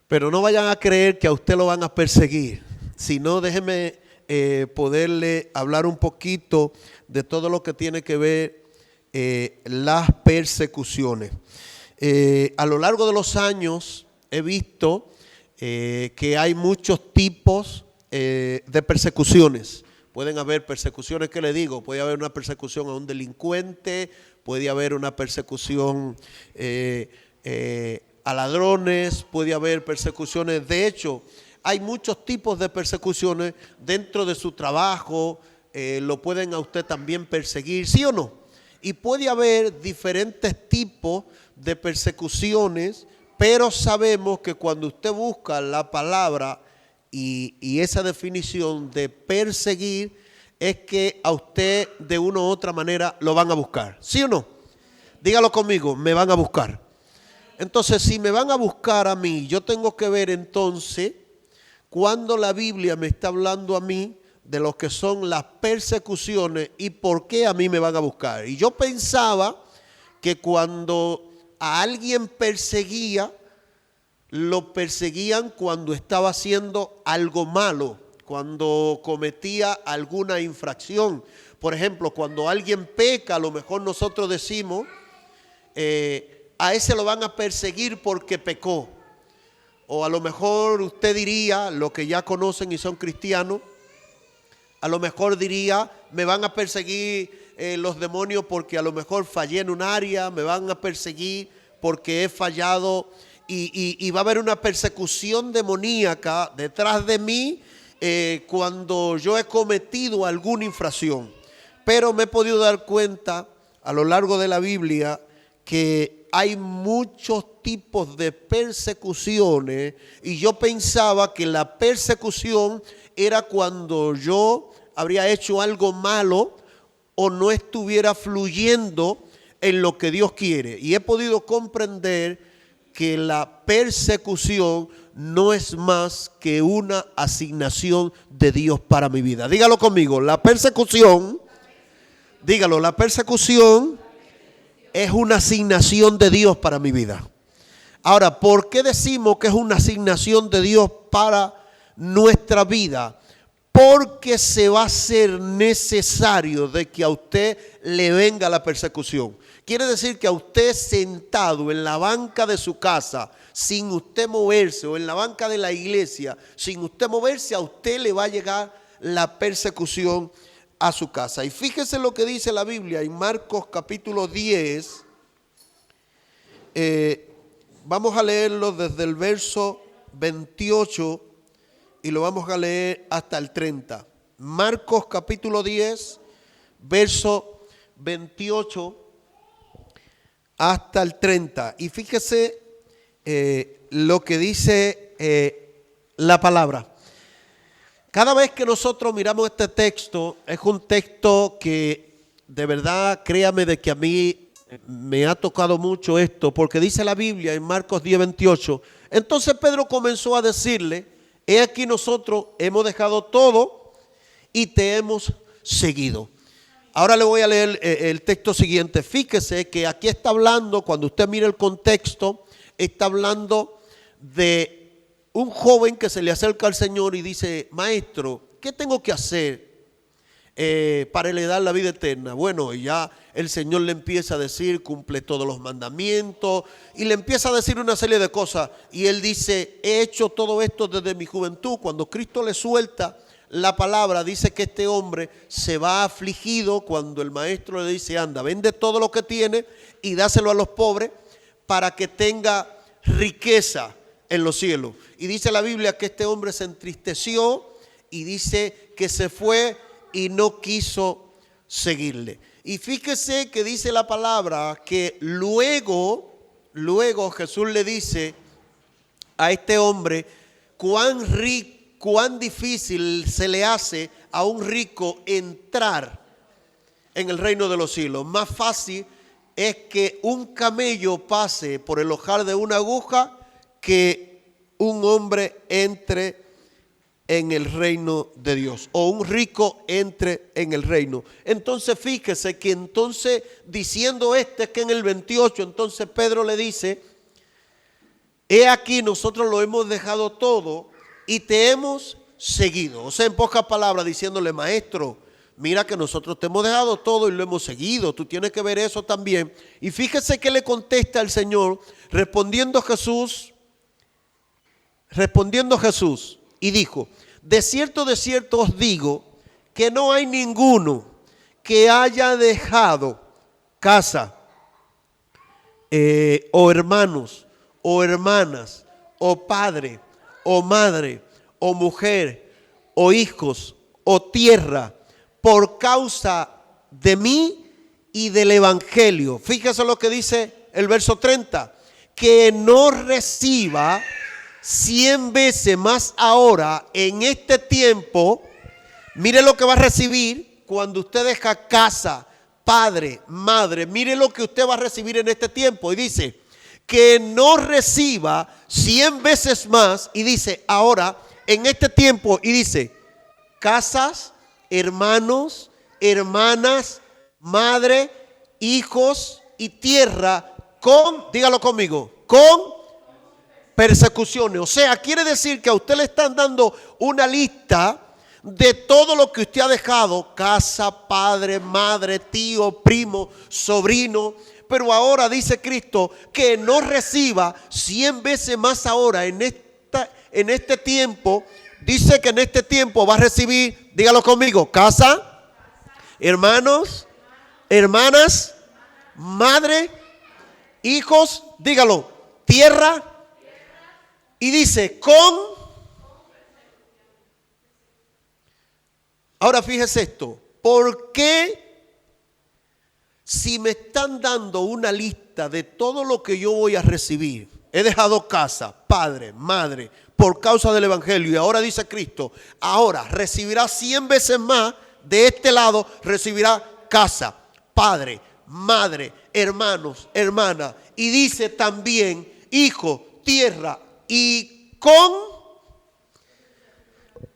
Pero no vayan a creer que a usted lo van a perseguir, sino déjeme poderle hablar un poquito de todo lo que tiene que ver las persecuciones. A lo largo de los años he visto que hay muchos tipos de persecuciones. Pueden haber persecuciones, que le digo, puede haber una persecución a un delincuente, puede haber una persecución a ladrones, puede haber persecuciones. De hecho, hay muchos tipos de persecuciones dentro de su trabajo, lo pueden a usted también perseguir, ¿sí o no? Y puede haber diferentes tipos de persecuciones, pero sabemos que cuando usted busca la palabra y esa definición de perseguir, es que a usted de una u otra manera lo van a buscar, ¿sí o no? Dígalo conmigo, me van a buscar. Entonces, si me van a buscar a mí, yo tengo que ver entonces cuando la Biblia me está hablando a mí de lo que son las persecuciones y por qué a mí me van a buscar. Y yo pensaba que cuando a alguien perseguía, lo perseguían cuando estaba haciendo algo malo, cuando cometía alguna infracción. Por ejemplo, cuando alguien peca, a lo mejor nosotros decimos, a ese lo van a perseguir porque pecó. O a lo mejor usted diría, los que ya conocen y son cristianos, a lo mejor diría, me van a perseguir los demonios porque a lo mejor fallé en un área, me van a perseguir porque he fallado y va a haber una persecución demoníaca detrás de mí cuando yo he cometido alguna infracción. Pero me he podido dar cuenta a lo largo de la Biblia que hay muchos tipos de persecuciones y yo pensaba que la persecución era cuando yo habría hecho algo malo o no estuviera fluyendo en lo que Dios quiere. Y he podido comprender que la persecución no es más que una asignación de Dios para mi vida. Dígalo conmigo, la persecución, dígalo, la persecución es una asignación de Dios para mi vida. Ahora, ¿por qué decimos que es una asignación de Dios para nuestra vida? Porque se va a hacer necesario de que a usted le venga la persecución. Quiere decir que a usted sentado en la banca de su casa, sin usted moverse, o en la banca de la iglesia, sin usted moverse, a usted le va a llegar la persecución a su casa. Y fíjese lo que dice la Biblia en Marcos capítulo 10. Vamos a leerlo desde el verso 28 y lo vamos a leer hasta el 30. Marcos capítulo 10, verso 28 hasta el 30. Y fíjese lo que dice la palabra. Cada vez que nosotros miramos este texto, es un texto que de verdad, créame de que a mí me ha tocado mucho esto, porque dice la Biblia en Marcos 10, 28, entonces Pedro comenzó a decirle, he aquí nosotros hemos dejado todo y te hemos seguido. Ahora le voy a leer el texto siguiente. Fíjese que aquí está hablando, cuando usted mira el contexto, está hablando de un joven que se le acerca al Señor y dice, maestro, ¿qué tengo que hacer para heredar la vida eterna? Bueno, y ya el Señor le empieza a decir, cumple todos los mandamientos, y le empieza a decir una serie de cosas. Y él dice, he hecho todo esto desde mi juventud. Cuando Cristo le suelta la palabra, dice que este hombre se va afligido cuando el maestro le dice, anda, vende todo lo que tiene y dáselo a los pobres para que tenga riqueza en los cielos. Y dice la Biblia que este hombre se entristeció y dice que se fue y no quiso seguirle. Y fíjese que dice la palabra que luego Jesús le dice a este hombre cuán difícil se le hace a un rico entrar en el reino de los cielos. Más fácil es que un camello pase por el ojal de una aguja que un hombre entre en el reino de Dios, o un rico entre en el reino. Entonces fíjese que entonces diciendo es que en el 28, entonces Pedro le dice, he aquí nosotros lo hemos dejado todo y te hemos seguido. O sea, en pocas palabras, diciéndole, maestro, mira que nosotros te hemos dejado todo y lo hemos seguido. Tú tienes que ver eso también. Y fíjese que le contesta el Señor, respondiendo Jesús, y dijo, de cierto os digo que no hay ninguno que haya dejado casa, o hermanos, o hermanas, o padre, o madre, o mujer, o hijos, o tierra, por causa de mí y del evangelio. Fíjese lo que dice el verso 30, que no reciba 100 veces más ahora en este tiempo. Mire lo que va a recibir cuando usted deja casa, padre, madre. Mire lo que usted va a recibir en este tiempo. Y dice, que no reciba 100 veces más. Y dice, ahora, en este tiempo. Y dice, casas, hermanos, hermanas, madre, hijos y tierra dígalo conmigo, con persecuciones. O sea, quiere decir que a usted le están dando una lista de todo lo que usted ha dejado, casa, padre, madre, tío, primo, sobrino. Pero ahora dice Cristo que no reciba 100 veces más ahora en este tiempo. Dice que en este tiempo va a recibir, dígalo conmigo, casa, hermanos, hermanas, madre, hijos, dígalo, tierra. Y dice, ahora fíjese esto, ¿por qué si me están dando una lista de todo lo que yo voy a recibir? He dejado casa, padre, madre, por causa del evangelio. Y ahora dice Cristo, ahora recibirá 100 veces más. De este lado recibirá casa, padre, madre, hermanos, hermanas. Y dice también hijo, tierra y con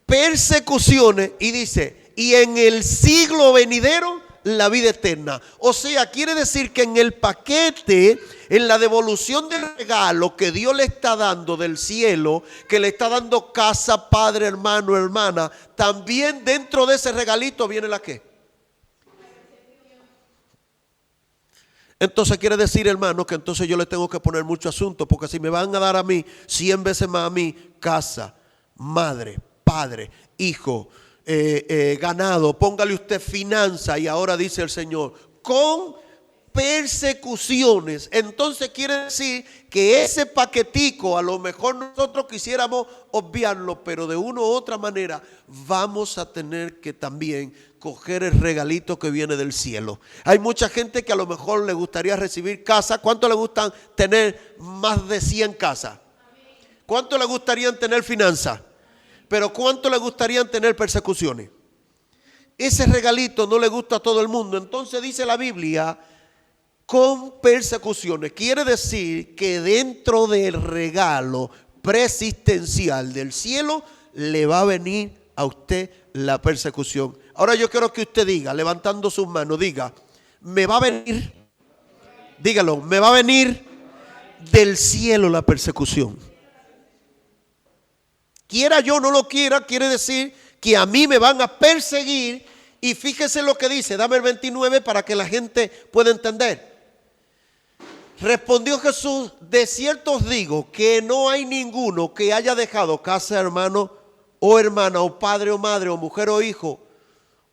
persecuciones. Y dice, y en el siglo venidero la vida eterna. O sea, quiere decir que en el paquete, en la devolución del regalo que Dios le está dando del cielo, que le está dando casa, padre, hermano, hermana, también dentro de ese regalito viene la ¿qué? Entonces quiere decir, hermano, que entonces yo le tengo que poner mucho asunto, porque si me van a dar a mí 100 veces más a mí, casa, madre, padre, hijo, ganado, póngale usted finanza, y ahora dice el Señor, con persecuciones. Entonces quiere decir que ese paquetico a lo mejor nosotros quisiéramos obviarlo, pero de una u otra manera vamos a tener que también coger el regalito que viene del cielo. Hay mucha gente que a lo mejor le gustaría recibir casa. ¿Cuánto le gustan tener más de 100 casas? ¿Cuánto le gustaría tener finanzas? Pero ¿cuánto le gustaría tener persecuciones? Ese regalito no le gusta a todo el mundo. Entonces dice la Biblia, con persecuciones. Quiere decir que dentro del regalo preexistencial del cielo le va a venir a usted la persecución. Ahora yo quiero que usted diga, levantando sus manos, diga, me va a venir, dígalo, me va a venir del cielo la persecución. Quiera yo o no lo quiera, quiere decir que a mí me van a perseguir. Y fíjese lo que dice, dame el 29 para que la gente pueda entender. Respondió Jesús, de cierto os digo que no hay ninguno que haya dejado casa, hermano o hermana, o padre o madre, o mujer o hijo,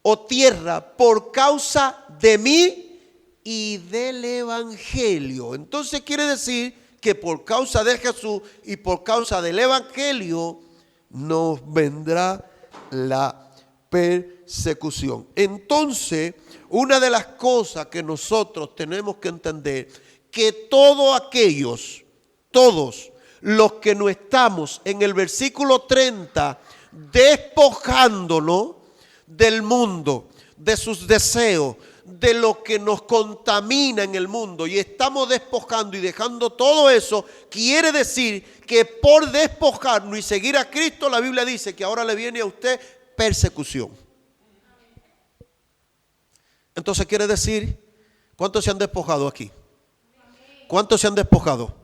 o tierra, por causa de mí y del evangelio. Entonces quiere decir que por causa de Jesús y por causa del evangelio nos vendrá la persecución. Entonces, una de las cosas que nosotros tenemos que entender, que todos los que no estamos en el versículo 30, despojándonos del mundo, de sus deseos, de lo que nos contamina en el mundo, y estamos despojando y dejando todo eso, quiere decir que por despojarnos y seguir a Cristo, la Biblia dice que ahora le viene a usted persecución. Entonces quiere decir, ¿cuántos se han despojado aquí? ¿Cuántos se han despojado?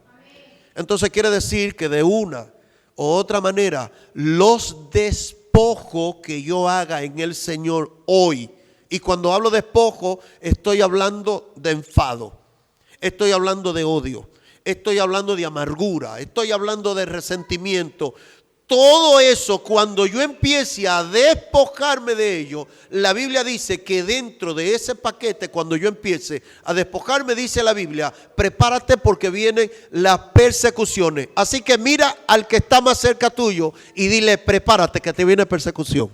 Entonces quiere decir que de una u otra manera los despojos que yo haga en el Señor hoy, y cuando hablo de despojo estoy hablando de enfado, estoy hablando de odio, estoy hablando de amargura, estoy hablando de resentimiento. Todo eso, cuando yo empiece a despojarme de ello, la Biblia dice que dentro de ese paquete, cuando yo empiece a despojarme, dice la Biblia, prepárate porque vienen las persecuciones. Así que mira al que está más cerca tuyo y dile, prepárate que te viene persecución.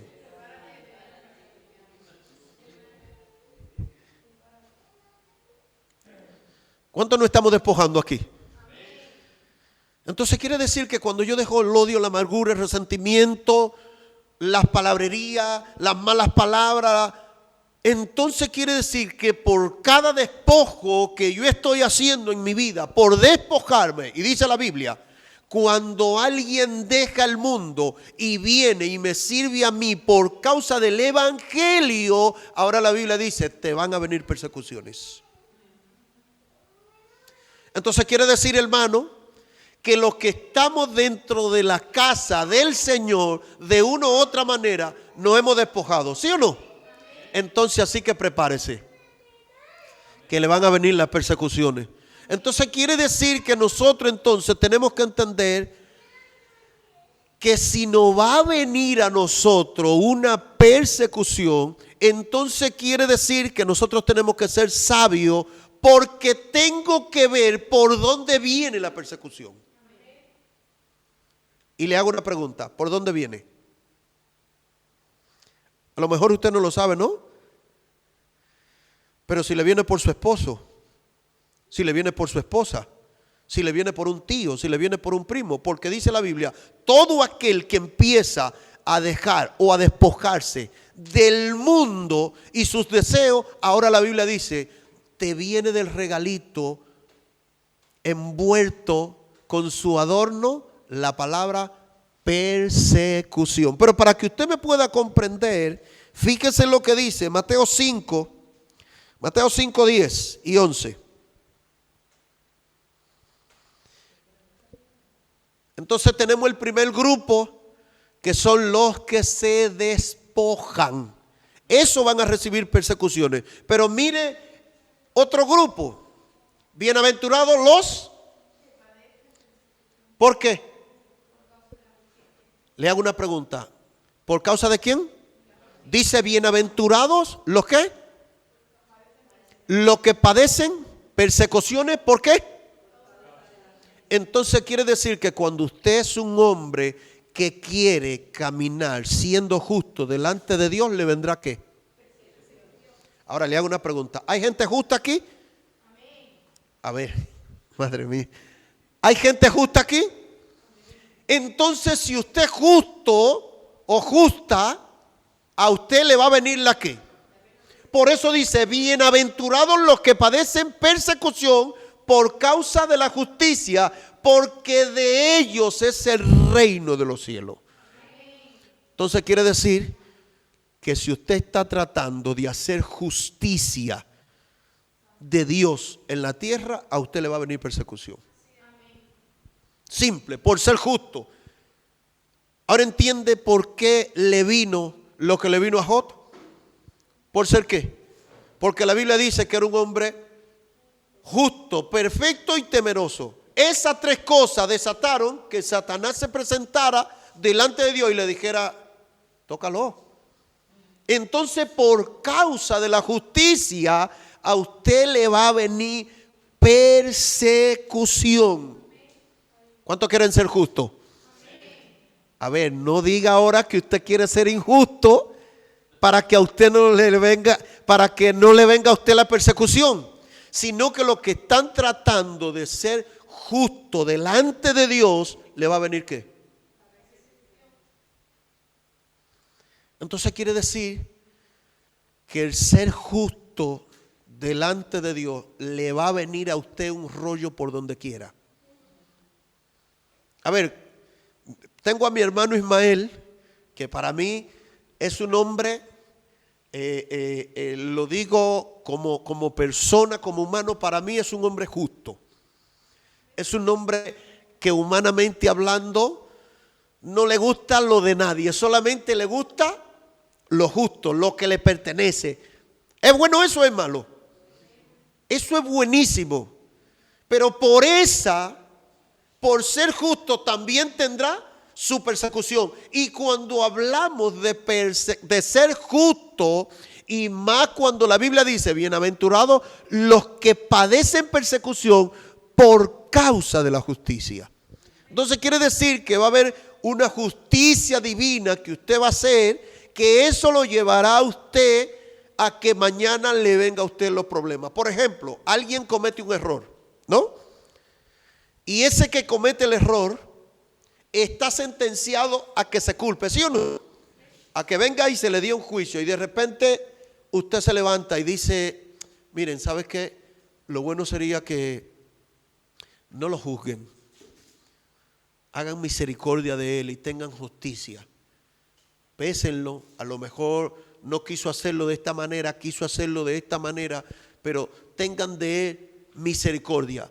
¿Cuántos nos estamos despojando aquí? Entonces quiere decir que cuando yo dejo el odio, la amargura, el resentimiento, las palabrerías, las malas palabras, entonces quiere decir que por cada despojo que yo estoy haciendo en mi vida, por despojarme, y dice la Biblia, cuando alguien deja el mundo y viene y me sirve a mí por causa del evangelio, ahora la Biblia dice, te van a venir persecuciones. Entonces quiere decir, hermano, que los que estamos dentro de la casa del Señor, de una u otra manera, nos hemos despojado, ¿sí o no? Entonces así que prepárese, que le van a venir las persecuciones. Entonces quiere decir que nosotros entonces tenemos que entender que si nos va a venir a nosotros una persecución, entonces quiere decir que nosotros tenemos que ser sabios, porque tengo que ver por dónde viene la persecución. Y le hago una pregunta, ¿por dónde viene? A lo mejor usted no lo sabe, ¿no? Pero si le viene por su esposo, si le viene por su esposa, si le viene por un tío, si le viene por un primo, porque dice la Biblia, todo aquel que empieza a dejar o a despojarse del mundo y sus deseos, ahora la Biblia dice, te viene del regalito envuelto con su adorno la palabra persecución. Pero para que usted me pueda comprender, fíjese lo que dice Mateo 5, 10 y 11. Entonces tenemos el primer grupo, que son los que se despojan. Eso van a recibir persecuciones. Pero mire otro grupo, bienaventurados los. ¿Por qué? Le hago una pregunta. ¿Por causa de quién? Dice bienaventurados los que. Los que padecen persecuciones. ¿Por qué? Entonces quiere decir que cuando usted es un hombre que quiere caminar siendo justo delante de Dios, le vendrá ¿qué? Ahora le hago una pregunta. ¿Hay gente justa aquí? A ver, madre mía. ¿Hay gente justa aquí? Entonces, si usted es justo o justa, a usted le va a venir la ¿qué? Por eso dice, bienaventurados los que padecen persecución por causa de la justicia, porque de ellos es el reino de los cielos. Entonces quiere decir que si usted está tratando de hacer justicia de Dios en la tierra, a usted le va a venir persecución. Simple, por ser justo. Ahora entiende por qué le vino lo que le vino a Job. ¿Por ser qué? Porque la Biblia dice que era un hombre justo, perfecto y temeroso. Esas tres cosas desataron que Satanás se presentara delante de Dios y le dijera, tócalo. Entonces, por causa de la justicia, a usted le va a venir persecución. ¿Cuántos quieren ser justos? A ver, no diga ahora que usted quiere ser injusto para que a usted no le venga, para que no le venga a usted la persecución, sino que los que están tratando de ser justo delante de Dios, le va a venir ¿qué? Entonces quiere decir que el ser justo delante de Dios le va a venir a usted un rollo por donde quiera. A ver, tengo a mi hermano Ismael, que para mí es un hombre, lo digo como persona, como humano, para mí es un hombre justo. Es un hombre que humanamente hablando no le gusta lo de nadie, solamente le gusta lo justo, lo que le pertenece. ¿Es bueno eso o es malo? Eso es buenísimo. Pero por ser justo también tendrá su persecución. Y cuando hablamos de ser justo, y más cuando la Biblia dice, bienaventurados los que padecen persecución por causa de la justicia. Entonces quiere decir que va a haber una justicia divina que usted va a hacer, que eso lo llevará a usted a que mañana le venga a usted los problemas. Por ejemplo, alguien comete un error, ¿no? Y ese que comete el error está sentenciado a que se culpe, ¿sí o no? A que venga y se le dé un juicio y de repente usted se levanta y dice, miren, ¿sabes qué? Lo bueno sería que no lo juzguen, hagan misericordia de él y tengan justicia. Pésenlo, a lo mejor no quiso hacerlo de esta manera, quiso hacerlo de esta manera, pero tengan de él misericordia.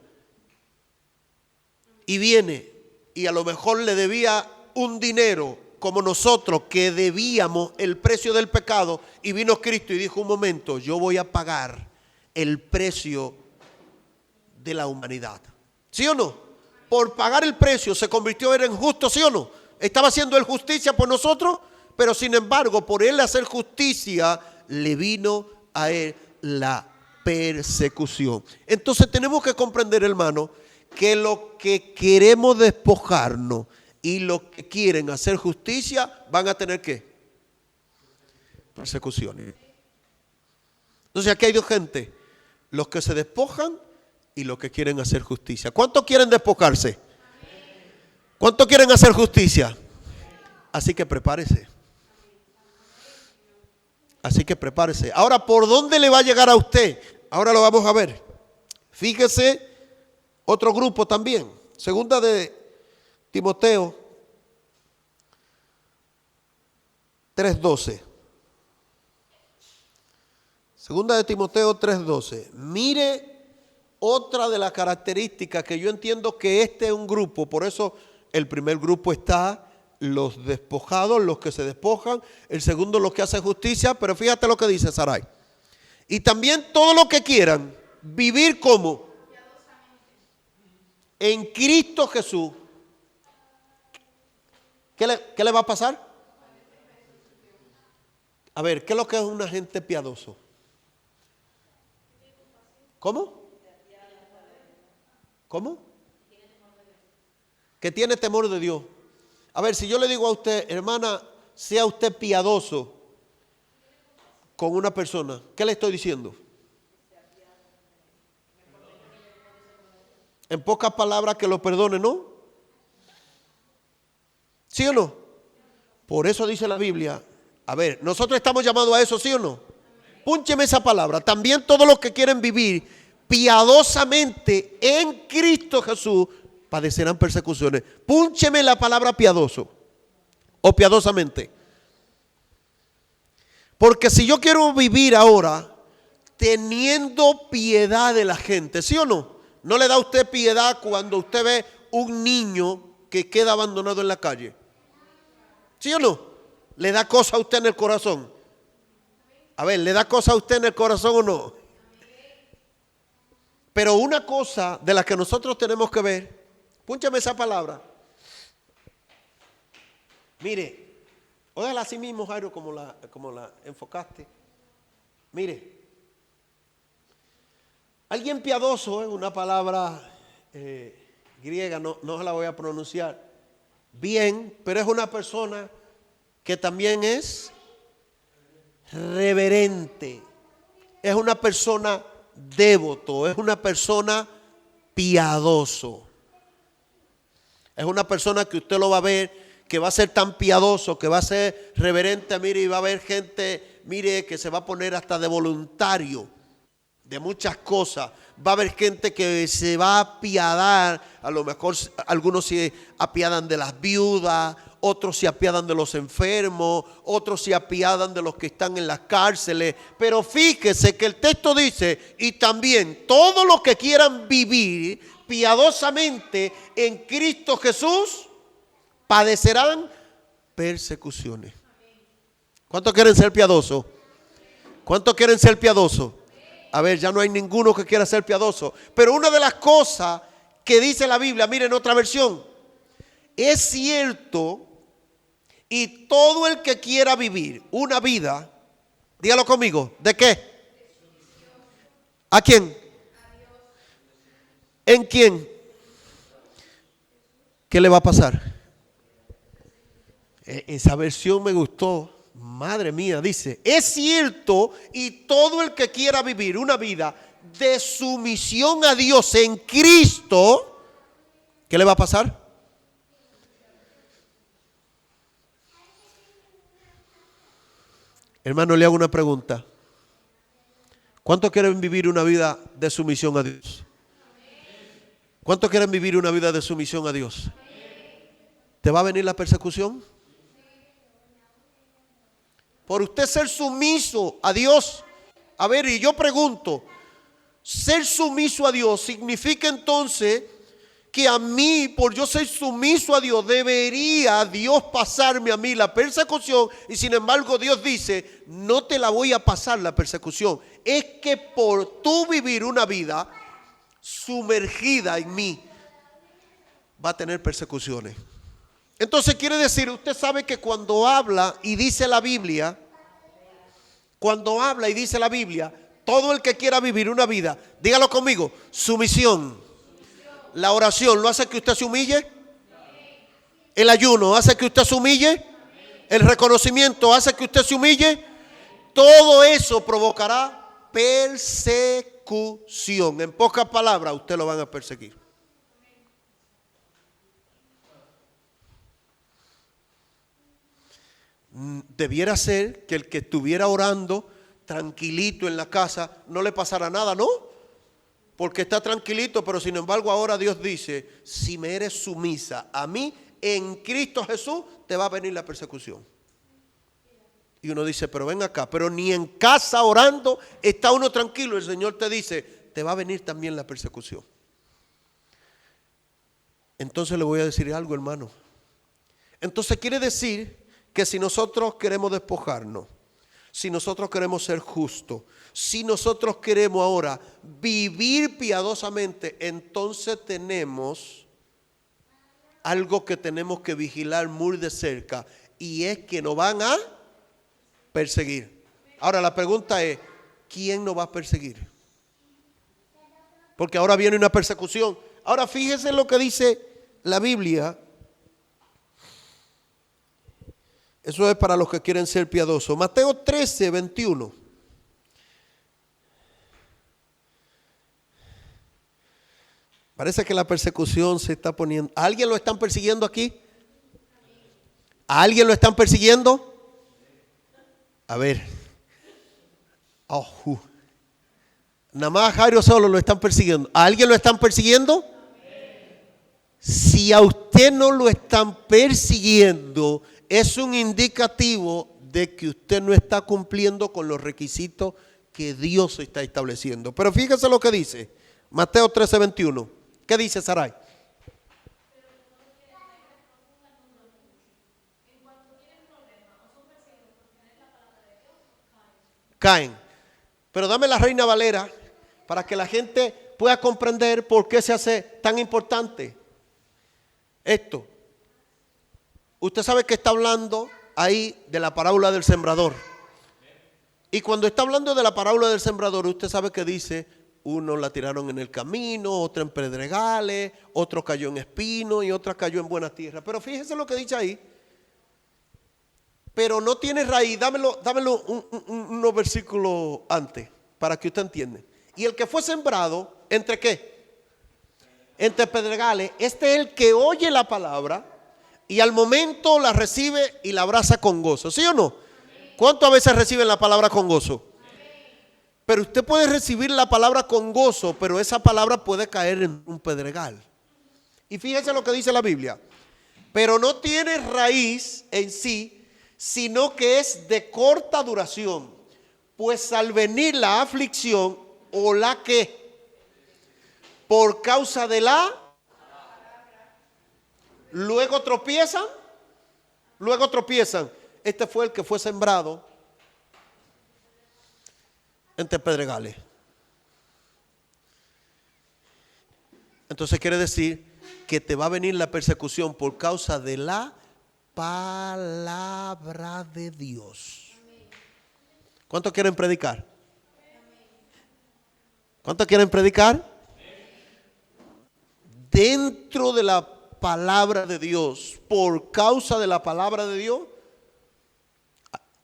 Y viene y a lo mejor le debía un dinero como nosotros que debíamos el precio del pecado, y vino Cristo y dijo, un momento, yo voy a pagar el precio de la humanidad. ¿Sí o no? Por pagar el precio se convirtió en justo, ¿sí o no? Estaba haciendo él justicia por nosotros, pero sin embargo, por él hacer justicia, le vino a él la persecución. Entonces tenemos que comprender, hermano, que lo que queremos despojarnos y los que quieren hacer justicia van a tener ¿qué? Persecuciones. Entonces aquí hay dos gente, los que se despojan y los que quieren hacer justicia. ¿Cuántos quieren despojarse? ¿Cuántos quieren hacer justicia? Así que prepárese. Así que prepárese. Ahora, ¿por dónde le va a llegar a usted? Ahora lo vamos a ver. Fíjese, otro grupo también. Segunda de Timoteo 3:12. Segunda de Timoteo 3:12. Mire otra de las características que yo entiendo que este es un grupo. Por eso el primer grupo está los despojados, los que se despojan. El segundo, los que hacen justicia. Pero fíjate lo que dice Sarai. Y también todos los que quieran vivir como en Cristo Jesús. ¿Qué le va a pasar? A ver, ¿qué es lo que es un agente piadoso? ¿Cómo? ¿Cómo? Que tiene temor de Dios. A ver, si yo le digo a usted, hermana, sea usted piadoso con una persona, ¿qué le estoy diciendo? En pocas palabras, que lo perdone, ¿no? ¿Sí o no? Por eso dice la Biblia. A ver, nosotros estamos llamados a eso, ¿sí o no? Púncheme esa palabra. También todos los que quieren vivir piadosamente en Cristo Jesús padecerán persecuciones. Púncheme la palabra piadoso o piadosamente. Porque si yo quiero vivir ahora teniendo piedad de la gente, ¿sí o no? ¿No le da a usted piedad cuando usted ve un niño que queda abandonado en la calle? ¿Sí o no? ¿Le da cosa a usted en el corazón? A ver, ¿le da cosa a usted en el corazón o no? Pero una cosa de la que nosotros tenemos que ver, púnchame esa palabra. Mire, óigala así mismo, Jairo, como la enfocaste. Mire, alguien piadoso es una palabra griega, no la voy a pronunciar bien, pero es una persona que también es reverente, es una persona devoto, es una persona piadoso, es una persona que usted lo va a ver, que va a ser tan piadoso, que va a ser reverente, mire, y va a haber gente, mire, que se va a poner hasta de voluntario de muchas cosas. Va a haber gente que se va a apiadar, a lo mejor algunos se apiadan de las viudas, otros se apiadan de los enfermos, otros se apiadan de los que están en las cárceles. Pero fíjese que el texto dice, y también todos los que quieran vivir piadosamente en Cristo Jesús, padecerán persecuciones. ¿Cuántos quieren ser piadosos? ¿Cuántos quieren ser piadosos? A ver, ya no hay ninguno que quiera ser piadoso. Pero una de las cosas que dice la Biblia, miren otra versión, es cierto, y todo el que quiera vivir una vida, dígalo conmigo, ¿de qué? ¿A quién? ¿En quién? ¿Qué le va a pasar? Esa versión me gustó. Madre mía, dice, es cierto, y todo el que quiera vivir una vida de sumisión a Dios en Cristo, ¿qué le va a pasar? Hermano, le hago una pregunta. ¿Cuántos quieren vivir una vida de sumisión a Dios? ¿Cuántos quieren vivir una vida de sumisión a Dios? ¿Te va a venir la persecución? Por usted ser sumiso a Dios. A ver, y yo pregunto, ser sumiso a Dios significa entonces que a mí, por yo ser sumiso a Dios, debería Dios pasarme a mí la persecución, y sin embargo Dios dice, no te la voy a pasar la persecución. Es que por tú vivir una vida sumergida en mí, va a tener persecuciones. Entonces quiere decir, usted sabe que cuando habla y dice la Biblia, todo el que quiera vivir una vida, dígalo conmigo, sumisión. La oración lo hace que usted se humille. El ayuno hace que usted se humille. El reconocimiento hace que usted se humille. Todo eso provocará persecución. En pocas palabras, usted lo van a perseguir. Debiera ser que el que estuviera orando tranquilito en la casa no le pasara nada, ¿no? Porque está tranquilito, pero sin embargo ahora Dios dice, si me eres sumisa a mí, en Cristo Jesús te va a venir la persecución. Y uno dice, pero ven acá, pero ni en casa orando está uno tranquilo. El Señor te dice, te va a venir también la persecución. Entonces le voy a decir algo, hermano. Entonces quiere decir que si nosotros queremos despojarnos, si nosotros queremos ser justos, si nosotros queremos ahora vivir piadosamente, entonces tenemos algo que tenemos que vigilar muy de cerca, y es que nos van a perseguir. Ahora la pregunta es, ¿quién nos va a perseguir? Porque ahora viene una persecución. Ahora fíjese lo que dice la Biblia. Eso es para los que quieren ser piadosos. Mateo 13, 21. Parece que la persecución se está poniendo. ¿A alguien lo están persiguiendo aquí? ¿A alguien lo están persiguiendo? A ver. Oh, nada más a Jairo solo lo están persiguiendo. ¿A alguien lo están persiguiendo? Si a usted no lo están persiguiendo, es un indicativo de que usted no está cumpliendo con los requisitos que Dios está estableciendo. Pero fíjese lo que dice Mateo 13, 21. ¿Qué dice Saray? Caen. Pero dame la Reina Valera para que la gente pueda comprender por qué se hace tan importante esto. Usted sabe que está hablando ahí de la parábola del sembrador. Y cuando está hablando de la parábola del sembrador, usted sabe que dice, uno la tiraron en el camino, otro en pedregales, otro cayó en espino y otra cayó en buena tierra. Pero fíjese lo que dice ahí. Pero no tiene raíz. Dámelo unos versículos antes para que usted entienda. Y el que fue sembrado, ¿entre qué? Entre pedregales. Este es el que oye la palabra y al momento la recibe y la abraza con gozo. ¿Sí o no? ¿Cuántas veces reciben la palabra con gozo? Pero usted puede recibir la palabra con gozo, pero esa palabra puede caer en un pedregal. Y fíjese lo que dice la Biblia. Pero no tiene raíz en sí, sino que es de corta duración. Pues al venir la aflicción o la que por causa de la, luego tropiezan. Este fue el que fue sembrado entre pedregales. Entonces quiere decir que te va a venir la persecución por causa de la palabra de Dios. ¿Cuántos quieren predicar? ¿Cuántos quieren predicar? Dentro de la palabra de Dios, por causa de la palabra de Dios.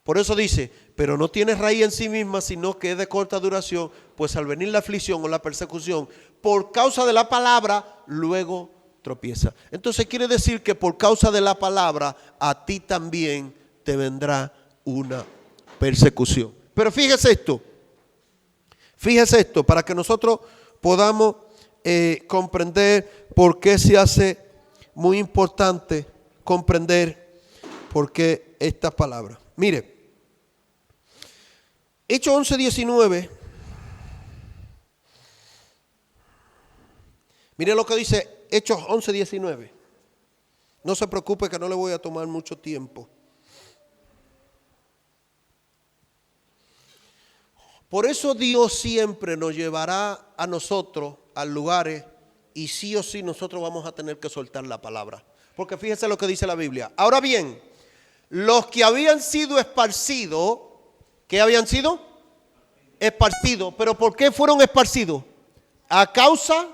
Por eso dice, pero no tiene raíz en sí misma, sino que es de corta duración, pues al venir la aflicción o la persecución, por causa de la palabra, luego tropieza. Entonces quiere decir que por causa de la palabra, a ti también te vendrá una persecución. Pero fíjese esto, para que nosotros podamos comprender por qué se hace muy importante comprender por qué esta palabra. Mire, Hechos 11:19. Mire lo que dice Hechos 11:19. No se preocupe que no le voy a tomar mucho tiempo. Por eso Dios siempre nos llevará a nosotros a lugares y sí o sí nosotros vamos a tener que soltar la palabra. Porque fíjese lo que dice la Biblia. Ahora bien, los que habían sido esparcidos, ¿qué habían sido? Esparcidos. ¿Pero por qué fueron esparcidos? A causa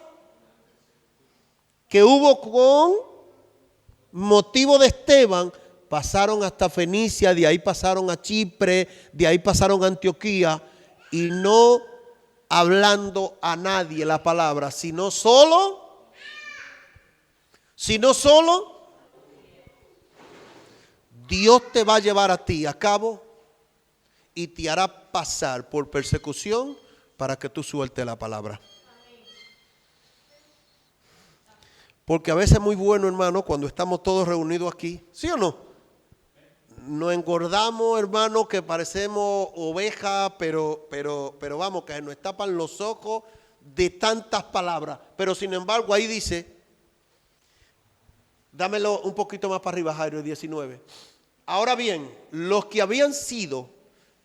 que hubo con motivo de Esteban, pasaron hasta Fenicia, de ahí pasaron a Chipre, de ahí pasaron a Antioquía, y no hablando a nadie la palabra, sino solo Dios te va a llevar a ti a cabo y te hará pasar por persecución para que tú sueltes la palabra. Porque a veces es muy bueno, hermano, cuando estamos todos reunidos aquí, ¿sí o no? Nos engordamos, hermano, que parecemos ovejas, pero vamos, que nos tapan los ojos de tantas palabras. Pero sin embargo, ahí dice, dámelo un poquito más para arriba, Jairo, 19. Ahora bien, los que habían sido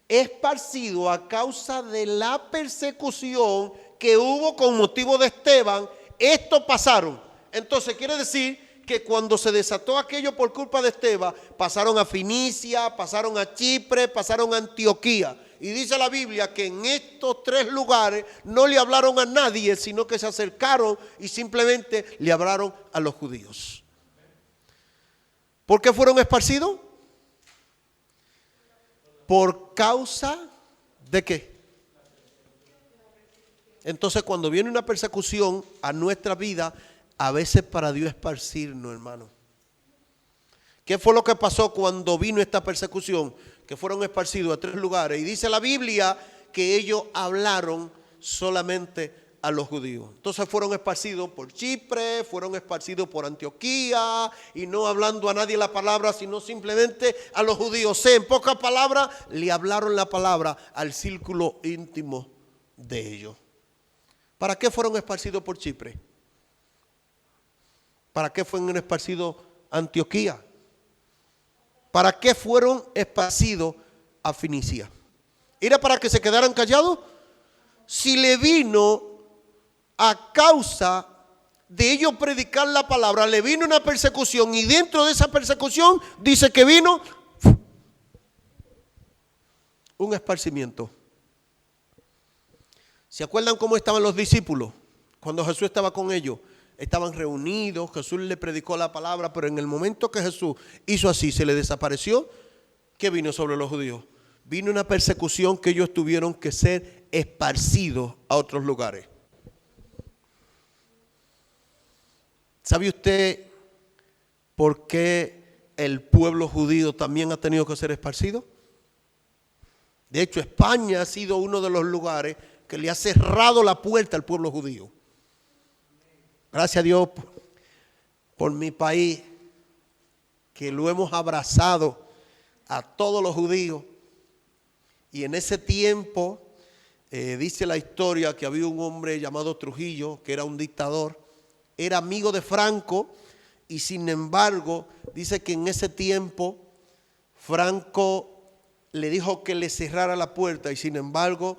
esparcidos a causa de la persecución que hubo con motivo de Esteban, estos pasaron. Entonces quiere decir que cuando se desató aquello por culpa de Esteban, pasaron a Fenicia, pasaron a Chipre, pasaron a Antioquía. Y dice la Biblia que en estos tres lugares no le hablaron a nadie, sino que se acercaron y simplemente le hablaron a los judíos. ¿Por qué fueron esparcidos? ¿Por causa de qué? Entonces cuando viene una persecución a nuestra vida, a veces para Dios esparcirnos, hermano. ¿Qué fue lo que pasó cuando vino esta persecución? Que fueron esparcidos a tres lugares. Y dice la Biblia que ellos hablaron solamente a los judíos. Entonces fueron esparcidos por Chipre, fueron esparcidos por Antioquía, y no hablando a nadie la palabra, sino simplemente a los judíos. En pocas palabras, le hablaron la palabra al círculo íntimo de ellos. ¿Para qué fueron esparcidos por Chipre? ¿Para qué fueron esparcidos a Antioquía? ¿Para qué fueron esparcidos a Fenicia? ¿Era para que se quedaran callados? Si le vino a causa de ellos predicar la palabra, le vino una persecución, y dentro de esa persecución dice que vino un esparcimiento. ¿Se acuerdan cómo estaban los discípulos cuando Jesús estaba con ellos? Estaban reunidos, Jesús le predicó la palabra, pero en el momento que Jesús hizo así, se le desapareció. ¿Qué vino sobre los judíos? Vino una persecución que ellos tuvieron que ser esparcidos a otros lugares. ¿Sabe usted por qué el pueblo judío también ha tenido que ser esparcido? De hecho, España ha sido uno de los lugares que le ha cerrado la puerta al pueblo judío. Gracias a Dios por mi país, que lo hemos abrazado a todos los judíos. Y en ese tiempo Dice la historia que había un hombre llamado Trujillo, que era un dictador, era amigo de Franco, y sin embargo, dice que en ese tiempo Franco le dijo que le cerrara la puerta, y sin embargo,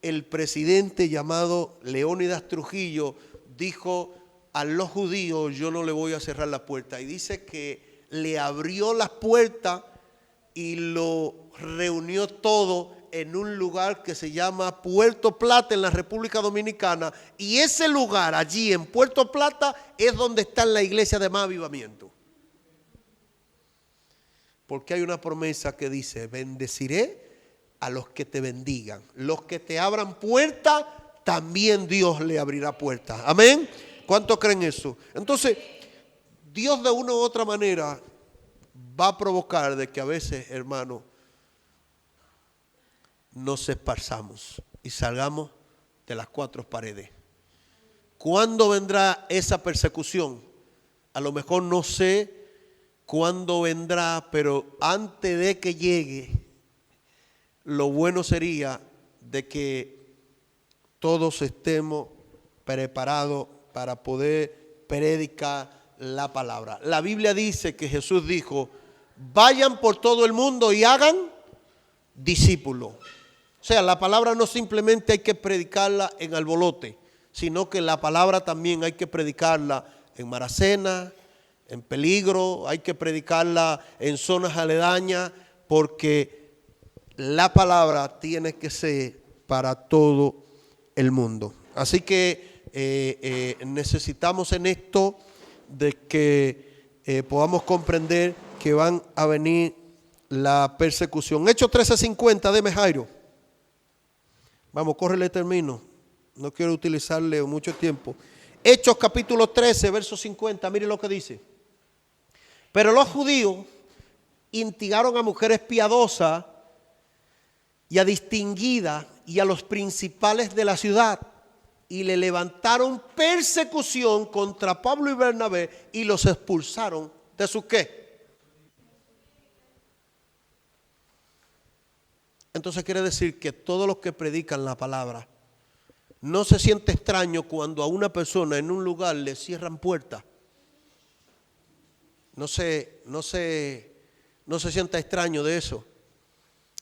el presidente llamado Leónidas Trujillo dijo: a los judíos yo no le voy a cerrar la puerta. Y dice que le abrió las puertas y lo reunió todo en un lugar que se llama Puerto Plata, en la República Dominicana. Y ese lugar allí en Puerto Plata es donde está la iglesia de Más Avivamiento. Porque hay una promesa que dice: bendeciré a los que te bendigan. Los que te abran puertas, también Dios le abrirá puertas. Amén. ¿Cuántos creen eso? Entonces, Dios de una u otra manera va a provocar de que a veces, hermano, nos esparzamos y salgamos de las cuatro paredes. ¿Cuándo vendrá esa persecución? A lo mejor no sé cuándo vendrá, pero antes de que llegue, lo bueno sería de que todos estemos preparados para poder predicar la palabra. La Biblia dice que Jesús dijo: vayan por todo el mundo y hagan discípulos. O sea, la palabra no simplemente hay que predicarla en Albolote, sino que la palabra también hay que predicarla en Maracena, en Peligro, hay que predicarla en zonas aledañas, porque la palabra tiene que ser para todo el mundo. Así que necesitamos en esto de que podamos comprender que van a venir la persecución. Hechos 13:50, deme Jairo. Vamos, córrele, termino. No quiero utilizarle mucho tiempo. Hechos capítulo 13, verso 50, mire lo que dice. Pero los judíos instigaron a mujeres piadosas y a distinguidas y a los principales de la ciudad, y le levantaron persecución contra Pablo y Bernabé y los expulsaron de su ¿qué? Entonces quiere decir que todos los que predican la palabra, no se siente extraño cuando a una persona en un lugar le cierran puertas. No se sienta extraño de eso.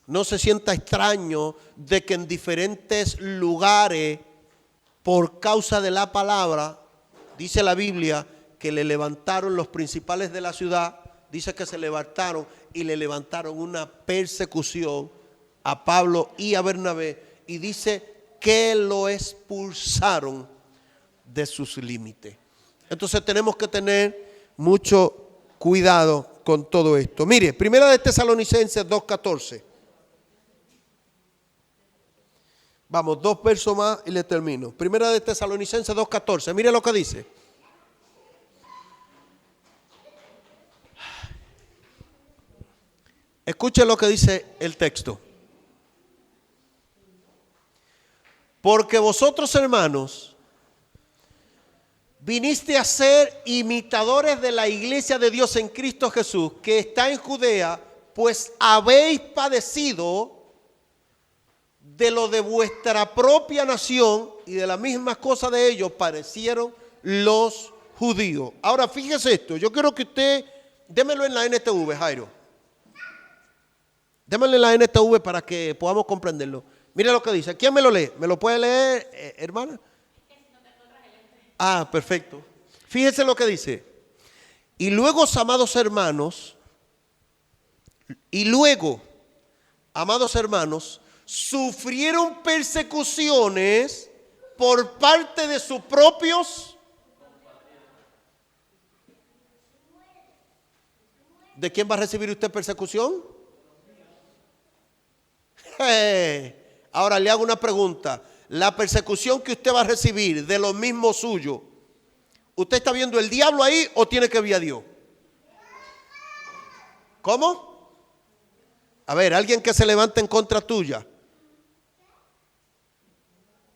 No se sienta extraño de que en diferentes lugares, por causa de la palabra, dice la Biblia que le levantaron los principales de la ciudad, dice que se levantaron y le levantaron una persecución a Pablo y a Bernabé, y dice que lo expulsaron de sus límites. Entonces tenemos que tener mucho cuidado con todo esto. Mire, Primera de Tesalonicenses 2:14. Vamos, 2 versos más y le termino. Primera de Tesalonicenses 2:14. Mire lo que dice. Escuche lo que dice el texto. Porque vosotros, hermanos, viniste a ser imitadores de la iglesia de Dios en Cristo Jesús, que está en Judea, pues habéis padecido de lo de vuestra propia nación, y de la misma cosa de ellos padecieron los judíos. Ahora fíjese esto, yo quiero que usted, démelo en la NTV, Jairo. Démelo en la NTV para que podamos comprenderlo. Mire lo que dice. ¿Quién me lo lee? ¿Me lo puede leer, hermana? Ah, perfecto. Fíjese lo que dice. Y luego, amados hermanos, sufrieron persecuciones por parte de sus propios. ¿De quién va a recibir usted persecución? Ahora le hago una pregunta. La persecución que usted va a recibir de los mismos suyos, ¿usted está viendo el diablo ahí o tiene que ver a Dios? ¿Cómo? A ver, alguien que se levante en contra tuya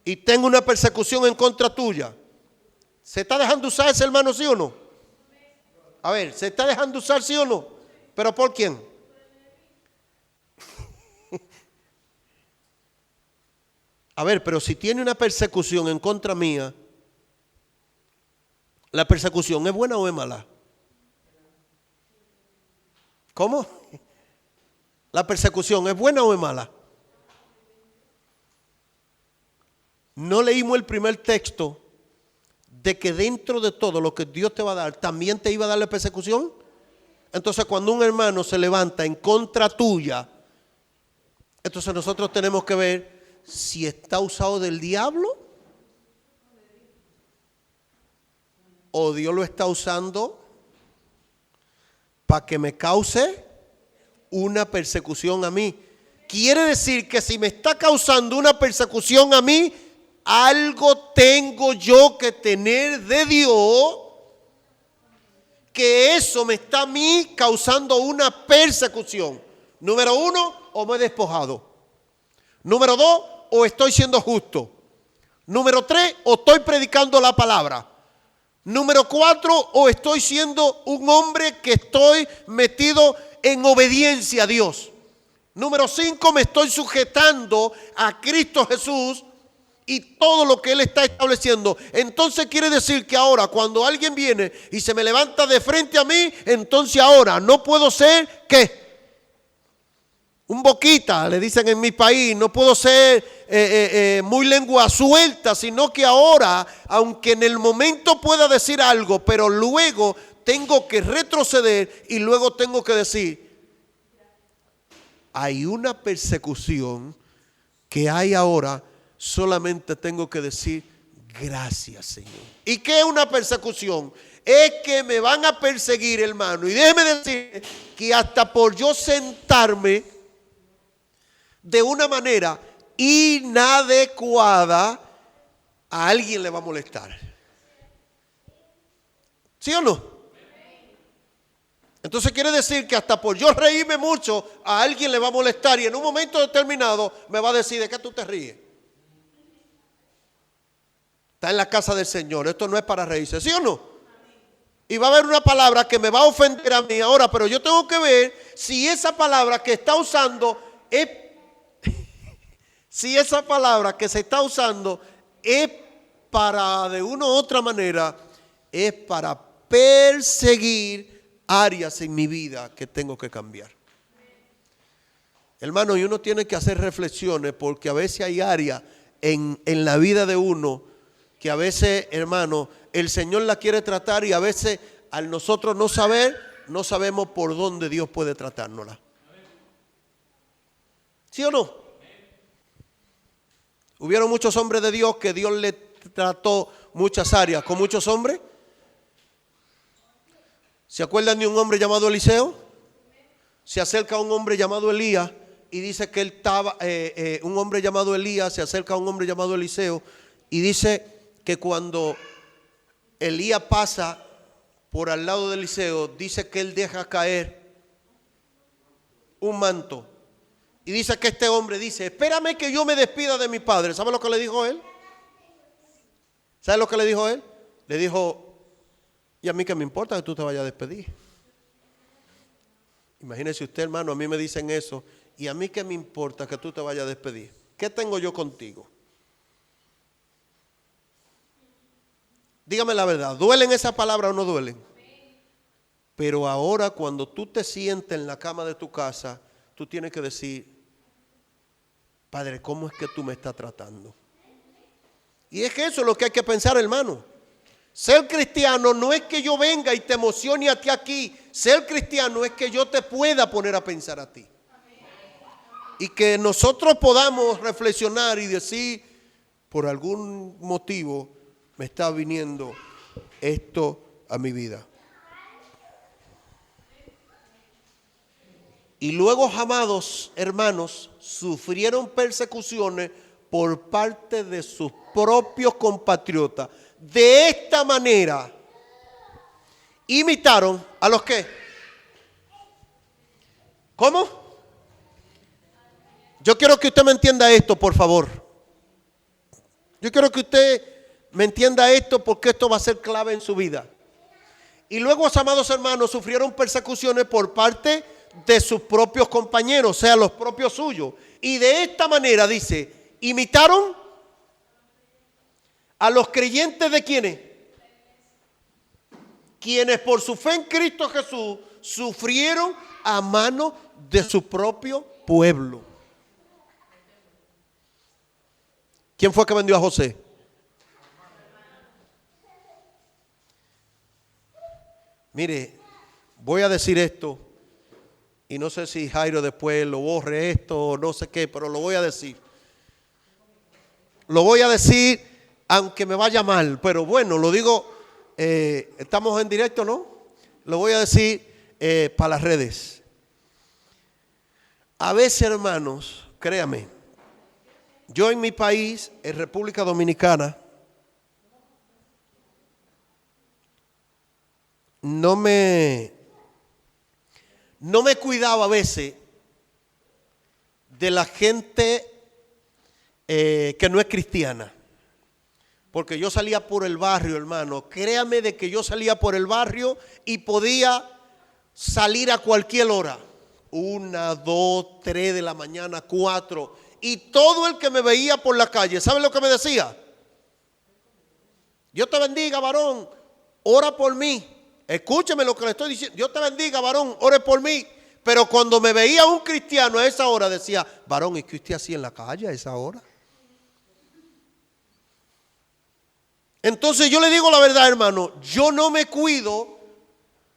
y tenga una persecución en contra tuya, ¿se está dejando usar ese hermano, sí o no? A ver, ¿se está dejando usar, sí o no? ¿Pero por quién? A ver, pero si tiene una persecución en contra mía, ¿la persecución es buena o es mala? ¿Cómo? ¿La persecución es buena o es mala? ¿No leímos el primer texto de que dentro de todo lo que Dios te va a dar, también te iba a dar la persecución? Entonces, cuando un hermano se levanta en contra tuya, entonces nosotros tenemos que ver si está usado del diablo o Dios lo está usando para que me cause una persecución a mí. Quiere decir que si me está causando una persecución a mí, algo tengo yo que tener de Dios, que eso me está a mí causando una persecución. Número 1, o me he despojado. Número 2, o estoy siendo justo. Número 3, o estoy predicando la palabra. Número 4, o estoy siendo un hombre que estoy metido en obediencia a Dios. Número 5, me estoy sujetando a Cristo Jesús y todo lo que Él está estableciendo. Entonces quiere decir que ahora cuando alguien viene y se me levanta de frente a mí, entonces ahora no puedo ser, ¿qué? Un boquita, le dicen en mi país. No puedo ser muy lengua suelta, sino que ahora, aunque en el momento pueda decir algo, pero luego tengo que retroceder y luego tengo que decir, hay una persecución que hay ahora, solamente tengo que decir gracias, Señor. ¿Y qué es una persecución? Es que me van a perseguir, hermano. Y déjeme decir que hasta por yo sentarme de una manera inadecuada, a alguien le va a molestar. ¿Sí o no? Entonces quiere decir que hasta por yo reírme mucho, a alguien le va a molestar y en un momento determinado me va a decir, ¿de qué tú te ríes? Está en la casa del Señor, esto no es para reírse, ¿sí o no? Y va a haber una palabra que me va a ofender a mí ahora, pero yo tengo que ver si esa palabra que está usando es, si esa palabra que se está usando es para, de una u otra manera, es para perseguir áreas en mi vida que tengo que cambiar. Hermano, y uno tiene que hacer reflexiones porque a veces hay áreas en la vida de uno que a veces, hermano, el Señor la quiere tratar y a veces al nosotros no saber, no sabemos por dónde Dios puede tratárnosla. ¿Sí o no? Hubieron muchos hombres de Dios que Dios le trató muchas áreas con muchos hombres. ¿Se acuerdan de un hombre llamado Eliseo? Se acerca a un hombre llamado Elías y dice que él estaba, un hombre llamado Elías se acerca a un hombre llamado Eliseo y dice que cuando Elías pasa por al lado de Eliseo, dice que él deja caer un manto. Y dice que este hombre dice, espérame que yo me despida de mi padre. ¿Sabe lo que le dijo él? ¿Sabe lo que le dijo él? Le dijo, y a mí qué me importa que tú te vayas a despedir. Imagínese usted, hermano, a mí me dicen eso, y a mí qué me importa que tú te vayas a despedir. ¿Qué tengo yo contigo? Dígame la verdad, ¿duelen esas palabras o no duelen? Pero ahora cuando tú te sientes en la cama de tu casa, tú tienes que decir, Padre, ¿cómo es que tú me estás tratando? Y es que eso es lo que hay que pensar, hermano. Ser cristiano no es que yo venga y te emocione a ti aquí. Ser cristiano es que yo te pueda poner a pensar a ti. Y que nosotros podamos reflexionar y decir, por algún motivo me está viniendo esto a mi vida. Y luego, amados hermanos, sufrieron persecuciones por parte de sus propios compatriotas. De esta manera, imitaron a los que. ¿Cómo? Yo quiero que usted me entienda esto, por favor. Yo quiero que usted me entienda esto porque esto va a ser clave en su vida. Y luego, amados hermanos, sufrieron persecuciones por parte de sus propios compañeros, o sea, los propios suyos. Y de esta manera, dice, imitaron A los creyentes de quienes, quienes por su fe en Cristo Jesús sufrieron a mano de su propio pueblo. ¿Quién fue que vendió a José? Mire, voy a decir esto y no sé si Jairo después lo borre esto o no sé qué, pero lo voy a decir. Lo voy a decir aunque me vaya mal, pero bueno, lo digo, estamos en directo, ¿no? Lo voy a decir para las redes. A veces, hermanos, créame, yo en mi país, en República Dominicana, no me cuidaba a veces de la gente que no es cristiana. Porque yo salía por el barrio, hermano. Créame de que yo salía por el barrio y podía salir a cualquier hora. 1, 2, 3 de la mañana, 4. Y todo el que me veía por la calle, ¿sabe lo que me decía? Dios te bendiga, varón, ora por mí. Escúcheme lo que le estoy diciendo. Dios te bendiga, varón, ore por mí. Pero cuando me veía un cristiano a esa hora decía, varón, ¿y qué usted hacía en la calle a esa hora? Entonces yo le digo la verdad, hermano, yo no me cuido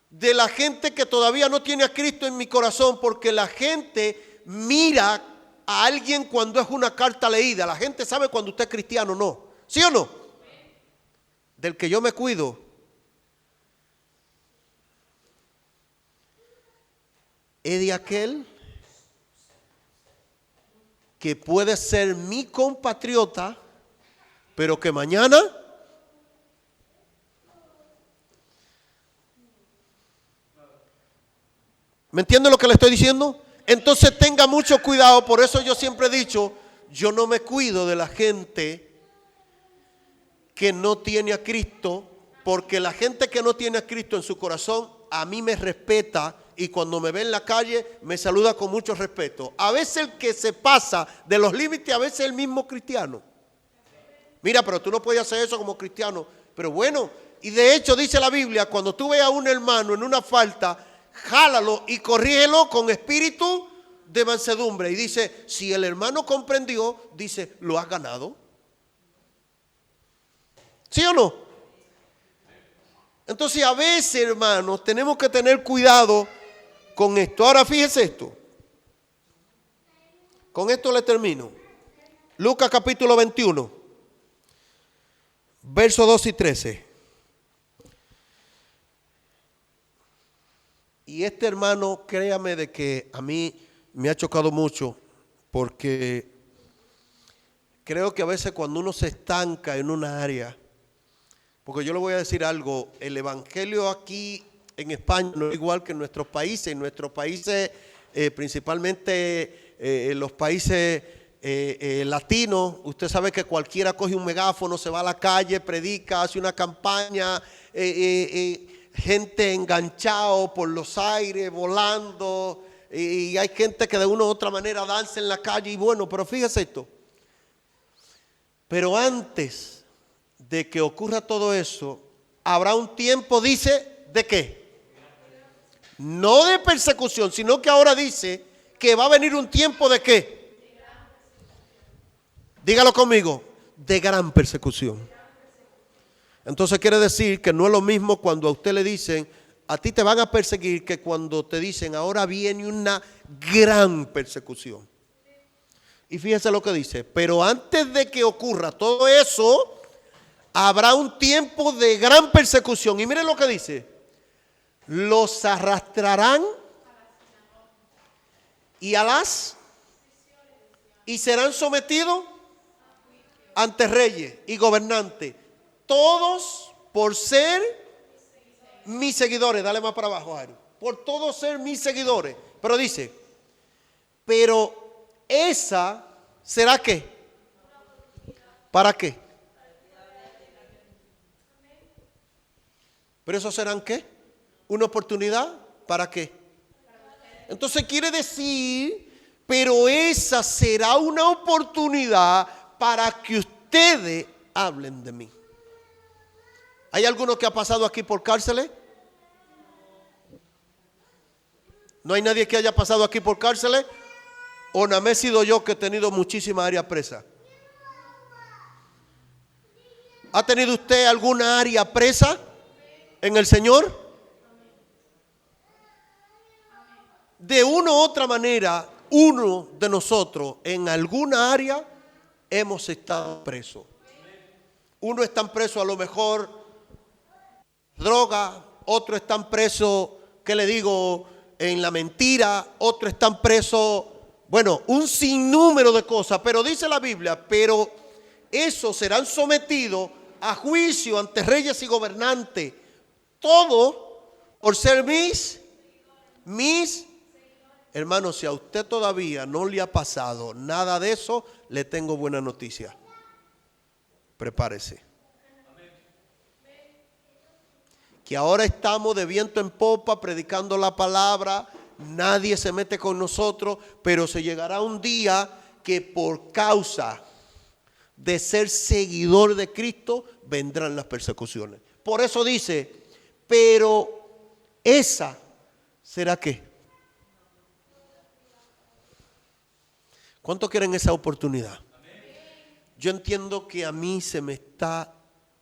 de la gente que todavía no tiene a Cristo en mi corazón, porque la gente mira a alguien cuando es una carta leída. La gente sabe cuando usted es cristiano o no. ¿Sí o no? Del que yo me cuido es de aquel que puede ser mi compatriota, pero que mañana ¿me entiende lo que le estoy diciendo? Entonces tenga mucho cuidado. Por eso yo siempre he dicho, yo no me cuido de la gente que no tiene a Cristo, porque la gente que no tiene a Cristo en su corazón a mí me respeta y cuando me ve en la calle me saluda con mucho respeto. A veces el que se pasa de los límites, a veces es el mismo cristiano. Mira, pero tú no puedes hacer eso como cristiano. Pero bueno, y de hecho dice la Biblia, cuando tú veas a un hermano en una falta, jálalo y corrígelo con espíritu de mansedumbre. Y dice, si el hermano comprendió, dice, lo has ganado. ¿Sí o no? Entonces a veces, hermanos, tenemos que tener cuidado con esto. Ahora fíjese esto. Con esto le termino. Lucas capítulo 21, versos 2 y 13. Y este hermano, créame de que a mí me ha chocado mucho, porque creo que a veces cuando uno se estanca en una área, porque yo le voy a decir algo, el evangelio aquí en España no es igual que en nuestros países. En nuestros países, principalmente los países latinos, usted sabe que cualquiera coge un megáfono, se va a la calle, predica, hace una campaña, gente enganchado por los aires, volando, y hay gente que de una u otra manera danza en la calle. Y bueno, pero fíjese esto. Pero antes de que ocurra todo eso, habrá un tiempo, dice, ¿de qué? No de persecución, sino que ahora dice que va a venir un tiempo de qué. Dígalo conmigo, de gran persecución. Entonces quiere decir que no es lo mismo cuando a usted le dicen, a ti te van a perseguir, que cuando te dicen, ahora viene una gran persecución. Y fíjese lo que dice, pero antes de que ocurra todo eso, habrá un tiempo de gran persecución. Y mire lo que dice, los arrastrarán y serán sometidos ante reyes y gobernantes, todos por ser mis seguidores. Dale más para abajo, Jairo. Por todos ser mis seguidores. Pero dice, pero esa será ¿qué? ¿Para qué? ¿Pero eso serán qué? ¿Una oportunidad? ¿Para qué? Entonces quiere decir, pero esa será una oportunidad para que ustedes hablen de mí. ¿Hay alguno que ha pasado aquí por cárceles? ¿No hay nadie que haya pasado aquí por cárceles? ¿O nada más he sido yo que he tenido muchísimas áreas presas? ¿Ha tenido usted alguna área presa en el Señor? De una u otra manera, uno de nosotros en alguna área hemos estado presos. Uno está preso a lo mejor droga, otro están presos, ¿qué le digo?, en la mentira, otro están presos, bueno, un sinnúmero de cosas, pero dice la Biblia, pero esos serán sometidos a juicio ante reyes y gobernantes, todo por ser mis hermanos. Si a usted todavía no le ha pasado nada de eso, le tengo buena noticia. Prepárese. Que ahora estamos de viento en popa predicando la palabra, nadie se mete con nosotros, pero se llegará un día que por causa de ser seguidor de Cristo vendrán las persecuciones. Por eso dice, pero esa será ¿qué? ¿Cuánto quieren esa oportunidad? Yo entiendo que a mí se me está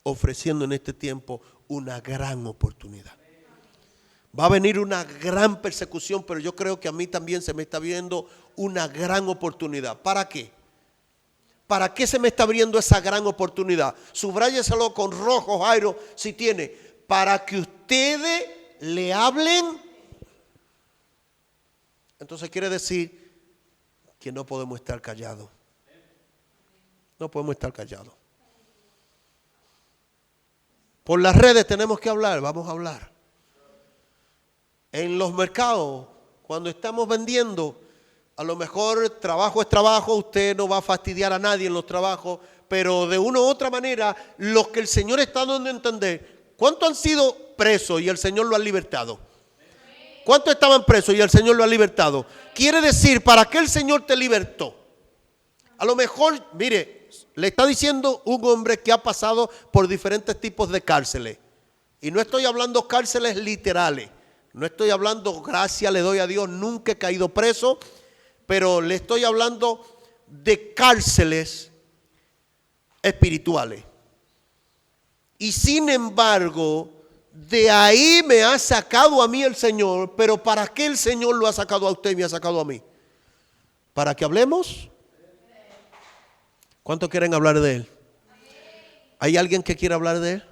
ofreciendo en este tiempo una gran oportunidad. Va a venir una gran persecución, pero yo creo que a mí también se me está viendo una gran oportunidad. ¿Para qué? ¿Para qué se me está abriendo esa gran oportunidad? Subráyeselo con rojo, Jairo, si tiene. Para que ustedes le hablen. Entonces quiere decir que no podemos estar callados. No podemos estar callados. Por las redes tenemos que hablar, vamos a hablar. En los mercados, cuando estamos vendiendo, a lo mejor trabajo es trabajo, usted no va a fastidiar a nadie en los trabajos, pero de una u otra manera, lo que el Señor está dando a entender, ¿cuántos han sido presos y el Señor lo ha libertado? ¿Cuántos estaban presos y el Señor lo ha libertado? Quiere decir, ¿para qué el Señor te libertó? A lo mejor, mire, le está diciendo un hombre que ha pasado por diferentes tipos de cárceles. Y no estoy hablando cárceles literales. No estoy hablando, gracias le doy a Dios, nunca he caído preso. Pero le estoy hablando de cárceles espirituales. Y sin embargo, de ahí me ha sacado a mí el Señor. Pero ¿para qué el Señor lo ha sacado a usted y me ha sacado a mí? ¿Para que hablemos? ¿Cuántos quieren hablar de Él? ¿Hay alguien que quiera hablar de Él?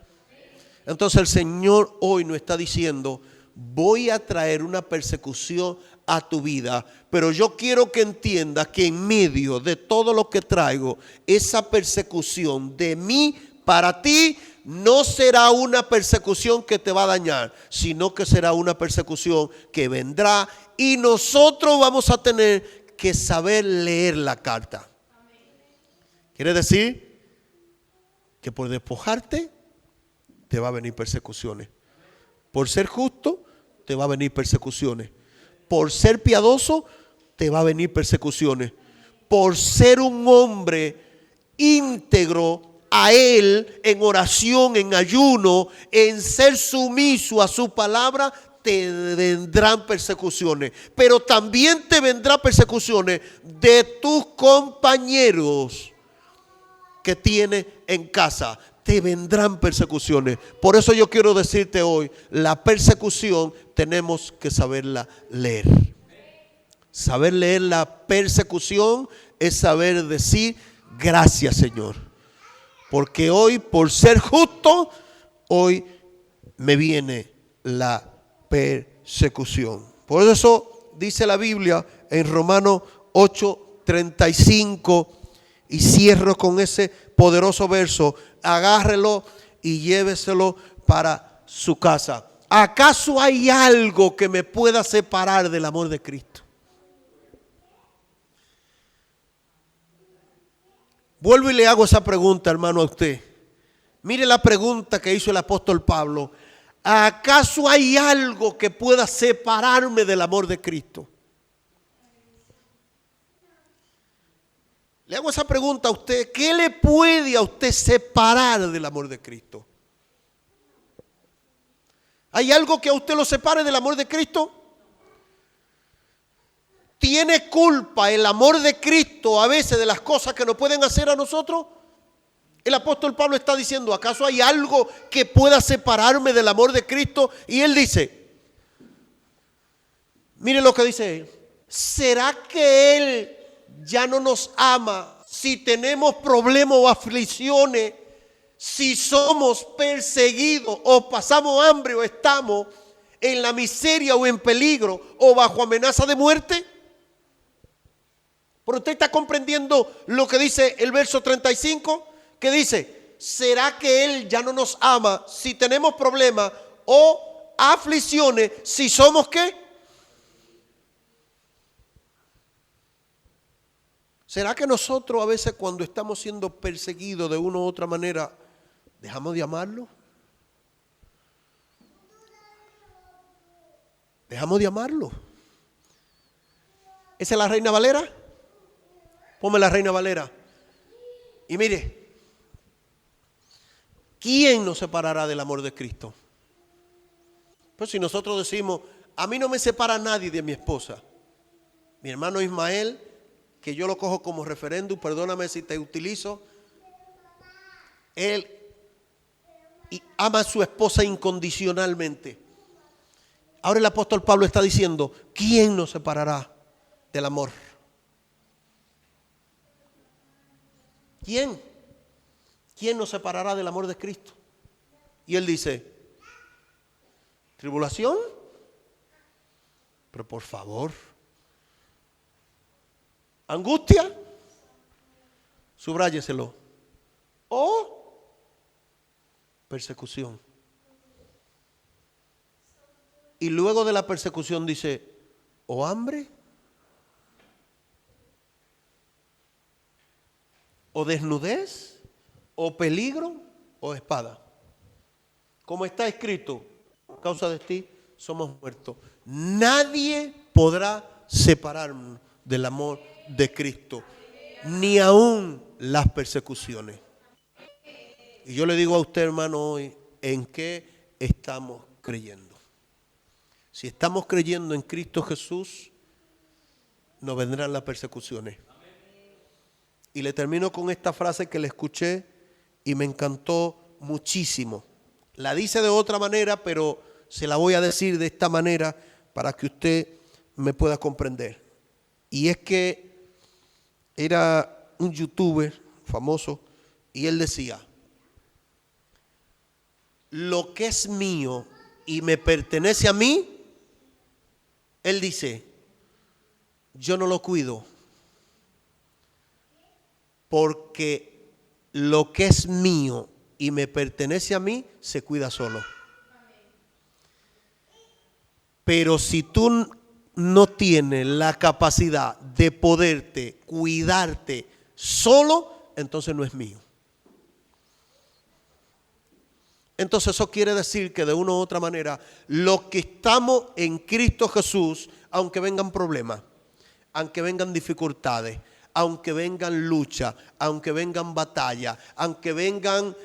Entonces el Señor hoy nos está diciendo, voy a traer una persecución a tu vida, pero yo quiero que entiendas que en medio de todo lo que traigo, esa persecución de mí para ti no será una persecución que te va a dañar, sino que será una persecución que vendrá y nosotros vamos a tener que saber leer la carta. Quiere decir que por despojarte te va a venir persecuciones. Por ser justo te va a venir persecuciones. Por ser piadoso te va a venir persecuciones. Por ser un hombre íntegro a Él en oración, en ayuno, en ser sumiso a su palabra, te vendrán persecuciones. Pero también te vendrán persecuciones de tus compañeros que tiene en casa. Te vendrán persecuciones. Por eso yo quiero decirte hoy, la persecución tenemos que saberla leer. Saber leer la persecución es saber decir gracias, Señor. Porque hoy, por ser justo, hoy me viene la persecución. Por eso dice la Biblia en Romanos 8:35. Y cierro con ese poderoso verso. Agárrelo y lléveselo para su casa. ¿Acaso hay algo que me pueda separar del amor de Cristo? Vuelvo y le hago esa pregunta, hermano, a usted. Mire la pregunta que hizo el apóstol Pablo. ¿Acaso hay algo que pueda separarme del amor de Cristo? Le hago esa pregunta a usted: ¿qué le puede a usted separar del amor de Cristo? ¿Hay algo que a usted lo separe del amor de Cristo? ¿Tiene culpa el amor de Cristo a veces de las cosas que nos pueden hacer a nosotros? El apóstol Pablo está diciendo: ¿acaso hay algo que pueda separarme del amor de Cristo? Y él dice, mire lo que dice él: ¿será que Él ya no nos ama si tenemos problemas o aflicciones, si somos perseguidos o pasamos hambre o estamos en la miseria o en peligro o bajo amenaza de muerte? Pero usted está comprendiendo lo que dice el verso 35, que dice: ¿será que Él ya no nos ama si tenemos problemas o aflicciones, si somos qué? ¿Será que nosotros a veces, cuando estamos siendo perseguidos de una u otra manera, dejamos de amarlo? ¿Dejamos de amarlo? ¿Esa es la Reina Valera? Ponme la Reina Valera. Y mire, ¿quién nos separará del amor de Cristo? Pues si nosotros decimos: a mí no me separa nadie de mi esposa. Mi hermano Ismael, que yo lo cojo como referéndum, perdóname si te utilizo, él ama a su esposa incondicionalmente. Ahora el apóstol Pablo está diciendo: ¿quién nos separará del amor? ¿Quién? ¿Quién nos separará del amor de Cristo? Y él dice: ¿tribulación? Pero por favor. ¿Angustia? Subráyeselo. ¿O persecución? Y luego de la persecución dice: ¿o hambre? ¿o desnudez? ¿o peligro? ¿o espada? Como está escrito: a causa de ti somos muertos. Nadie podrá separarnos del amor de Cristo, ni aun las persecuciones. Y yo le digo a usted, hermano, hoy: ¿en qué estamos creyendo? Si estamos creyendo en Cristo Jesús, no vendrán las persecuciones. Y le termino con esta frase que le escuché y me encantó muchísimo. La dice de otra manera, pero se la voy a decir de esta manera para que usted me pueda comprender. Y es que era un youtuber famoso y él decía: lo que es mío y me pertenece a mí, él dice, yo no lo cuido, porque lo que es mío y me pertenece a mí se cuida solo. Pero si tú no tienes la capacidad de poderte cuidarte solo, entonces no es mío. Entonces eso quiere decir que de una u otra manera, los que estamos en Cristo Jesús, aunque vengan problemas, aunque vengan dificultades, aunque vengan luchas, aunque vengan batallas, aunque vengan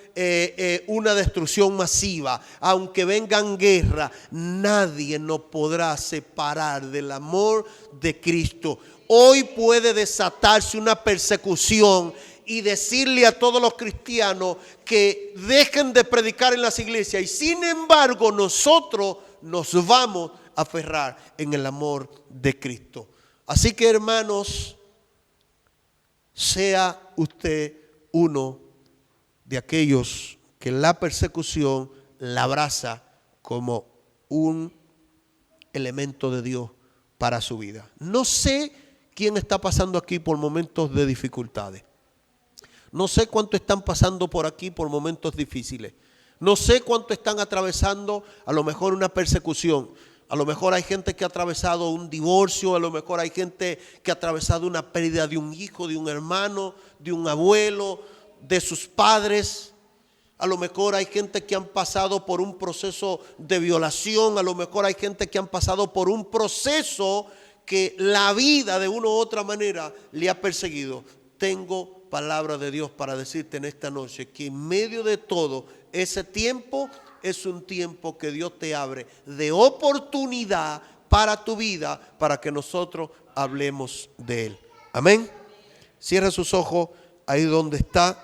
una destrucción masiva, aunque vengan guerra, nadie nos podrá separar del amor de Cristo. Hoy puede desatarse una persecución y decirle a todos los cristianos que dejen de predicar en las iglesias, y sin embargo nosotros nos vamos a aferrar en el amor de Cristo. Así que, hermanos, sea usted uno de aquellos que la persecución la abraza como un elemento de Dios para su vida. No sé quién está pasando aquí por momentos de dificultades. No sé cuánto están pasando por aquí por momentos difíciles. No sé cuánto están atravesando a lo mejor una persecución. A lo mejor hay gente que ha atravesado un divorcio, a lo mejor hay gente que ha atravesado una pérdida de un hijo, de un hermano, de un abuelo, de sus padres. A lo mejor hay gente que han pasado por un proceso de violación, a lo mejor hay gente que han pasado por un proceso que la vida de una u otra manera le ha perseguido. tengo palabra de Dios para decirte en esta noche que en medio de todo ese tiempo es un tiempo que Dios te abre de oportunidad para tu vida, para que nosotros hablemos de Él. Amén. Cierra sus ojos ahí donde está.